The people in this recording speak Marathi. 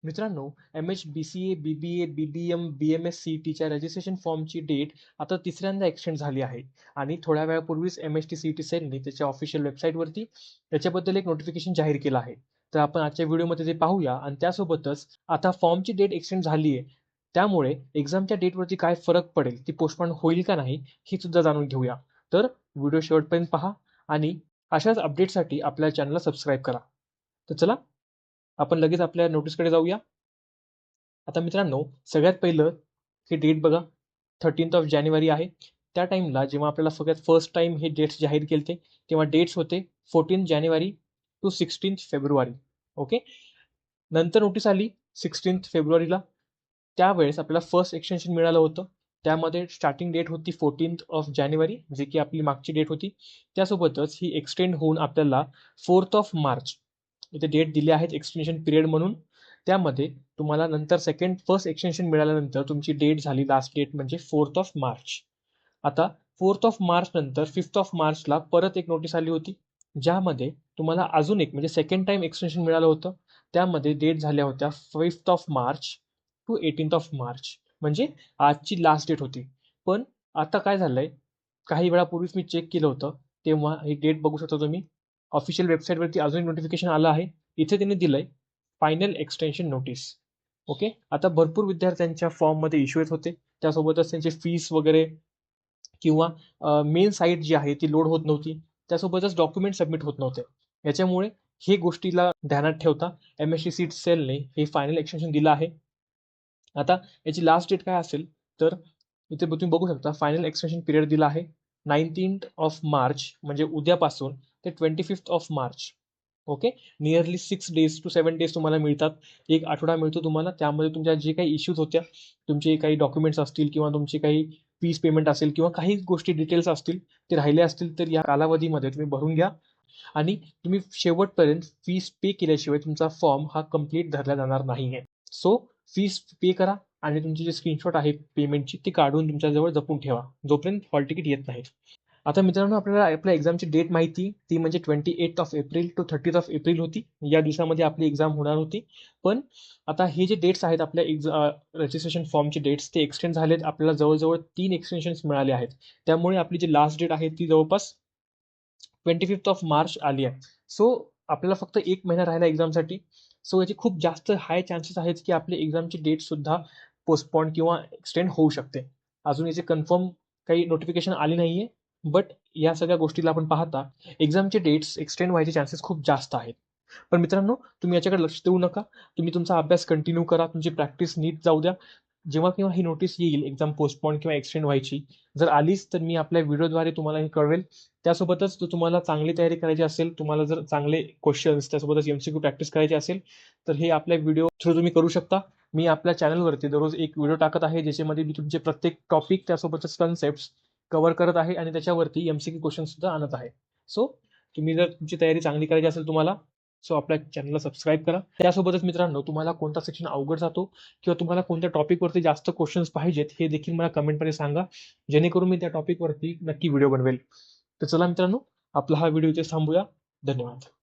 मित्रांनो, MH-BCA, BBA, BBM, BMS CETच्या रजिस्ट्रेशन फॉर्मची डेट आता तिसऱ्यांदा एक्सटेंड झाली आहे आणि थोड्या वेळापूर्वीच MHT CET सेलने त्याच्या ऑफिशियल वेबसाईटवरती त्याच्याबद्दल एक नोटिफिकेशन जाहीर केलं आहे. तर आपण आजच्या व्हिडिओमध्ये ते पाहूया आणि त्यासोबतच आता फॉर्मची डेट एक्सटेंड झाली आहे. त्यामुळे एक्झामच्या डेटवरती काय फरक पडेल, ती पोस्टपोन होईल का नाही, हे सुद्धा जाणून घेऊया. तर व्हिडिओ शेवटपर्यंत पहा आणि अशाच अपडेटसाठी आपल्या चॅनलला सबस्क्राईब करा. तर चला, आपण लगेच आपल्या नोटीसकडे जाऊया. आता मित्रांनो, सगळ्यात पहिलं हे डेट बघा, 13 जानेवारी आहे. त्या टाईमला जेव्हा आपल्याला सगळ्यात फर्स्ट टाईम हे डेट्स जाहीर केलते, तेव्हा डेट्स होते 14 जानेवारी टू 16 फेब्रुवारी. ओके. नंतर नोटीस आली 16 फेब्रुवारीला. त्यावेळेस आपल्याला फर्स्ट एक्सटेन्शन मिळालं होतं. त्यामध्ये स्टार्टिंग डेट होती 14 जानेवारी, जे की आपली मागची डेट होती. त्यासोबतच ही एक्सटेंड होऊन आपल्याला 4 मार्च इथे डेट दिले आहेत एक्सटेन्शन पिरियड म्हणून. त्यामध्ये तुम्हाला नंतर फर्स्ट एक्सटेन्शन मिळाल्यानंतर तुमची डेट झाली लास्ट डेट म्हणजे 4 मार्च. आता 4 मार्च नंतर 5 मार्चला परत एक नोटीस आली होती, ज्यामध्ये तुम्हाला अजून एक म्हणजे सेकंड टाइम एक्सटेन्शन मिळालं होतं. त्यामध्ये डेट झाल्या होत्या 5 मार्च टू 18 मार्च, म्हणजे आजची लास्ट डेट होती. पण आता काय झालंय, काही वेळापूर्वीच मी चेक केलं होतं, तेव्हा ही डेट बघू शकता तुम्ही. ऑफिशियल वेबसाईटवरती अजून एक नोटिफिकेशन आलं आहे. इथे त्यांनी दिलंय फायनल एक्सटेन्शन नोटीस. ओके. आता भरपूर विद्यार्थ्यांच्या फॉर्ममध्ये इश्यू येत होते. त्यासोबतच त्यांचे फीस वगैरे किंवा मेन साईट जी आहे ती लोड होत नव्हती. त्यासोबतच डॉक्युमेंट सबमिट होत नव्हते. याच्यामुळे हे गोष्टीला ध्यानात ठेवता MHT सीट सेलने हे फायनल एक्सटेन्शन दिलं आहे. आता याची लास्ट डेट काय असेल, तर इथे तुम्ही बघू शकता फायनल एक्सटेन्शन पिरियड दिला आहे 19 मार्च, म्हणजे उद्यापासून ते 25 March. Okay. Nearly 6 to 7 days तुम्हाला मिळतात. एक आठवडा मिळतो तुम्हाला. त्यामध्ये तुमच्या जे काही इश्यूज होत्या, तुमचे काही डॉक्युमेंट्स असतील किंवा तुमचे काही फीस पेमेंट असेल किंवा काही गोष्टी डिटेल्स असतील, ते राहिले असतील, तर या कालावधीमध्ये तुम्ही भरून घ्या आणि तुम्ही शेवटपर्यंत फीस पे केल्याशिवाय तुमचा फॉर्म हा कंप्लीट धरला जाणार नाहीये. सो फीस पे करा आणि तुमची जे स्क्रीनशॉट आहे पेमेंटची ती काढून तुमच्याजवळ जपून ठेवा, जोपर्यंत हॉल तिकीट येत नाही. आता मित्रांनो, आपल्याला आपल्या एक्झामची डेट माहिती, ती म्हणजे 28 एप्रिल टू 30 एप्रिल होती. या दिवसामध्ये आपली एक्झाम होणार होती. पण आता हे जे डेट्स आहेत आपल्या रजिस्ट्रेशन फॉर्मचे डेट्स, ते एक्सटेंड झालेत. आपल्याला जवळजवळ 3 एक्सटेन्शन्स मिळाले आहेत. त्यामुळे आपली जी लास्ट डेट आहे ती जवळपास 25 मार्च आली आहे. सो आपल्याला फक्त 1 महिना राहिला एक्झामसाठी. सो याचे खूप जास्त हाय चान्सेस आहेत की आपली एक्झामची डेट सुद्धा पोस्टपॉन किंवा एक्सटेंड होऊ शकते. अजून याचे कन्फर्म काही नोटिफिकेशन आली नाहीये. बट या सगळ्या गोष्टीला आपण पाहता एक्झामचे डेट्स एक्सटेंड व्हायचे चान्सेस खूप जास्त आहेत. पण मित्रांनो, तुम्ही याच्याकडे लक्ष देऊ नका. तुम्ही तुमचा अभ्यास कंटिन्यू करा. तुमची प्रॅक्टिस नीट जाऊ द्या. जेव्हा केव्हा ही नोटीस येईल एक्झाम पोस्टपॉन किंवा एक्सटेंड व्हायची, जर आलीच तर मी आपल्या व्हिडिओद्वारे तुम्हाला हे कळवेल. त्यासोबतच तुम्हाला चांगली तयारी करायची असेल, तुम्हाला जर चांगले क्वेश्चन्स त्यासोबतच MCQ प्रॅक्टिस करायची असेल, तर हे आपल्या व्हिडिओ थ्रू तुम्ही करू शकता. मी आपल्या चॅनलवरती दररोज एक व्हिडिओ टाकत आहे, ज्याच्यामध्ये मी तुमचे प्रत्येक टॉपिक त्यासोबतच कन्सेप्ट कव्हर करत आहे आणि त्याच्यावरती MCQ क्वेश्चन सुद्धा आणत आहे. सो तुम्ही जर तुमची तयारी चांगली करायची असेल तुम्हाला, सो आपल्या चॅनलला सबस्क्राईब करा. त्यासोबतच मित्रांनो, तुम्हाला कोणता सेक्शन अवघड जातो किंवा तुम्हाला कोणत्या टॉपिकवरती जास्त क्वेश्चन्स पाहिजेत, हे देखील मला कमेंटमध्ये सांगा, जेणेकरून मी त्या टॉपिकवरती नक्की व्हिडिओ बनवेल. तर चला मित्रांनो, आपला हा व्हिडिओ इथे थांबूया. धन्यवाद.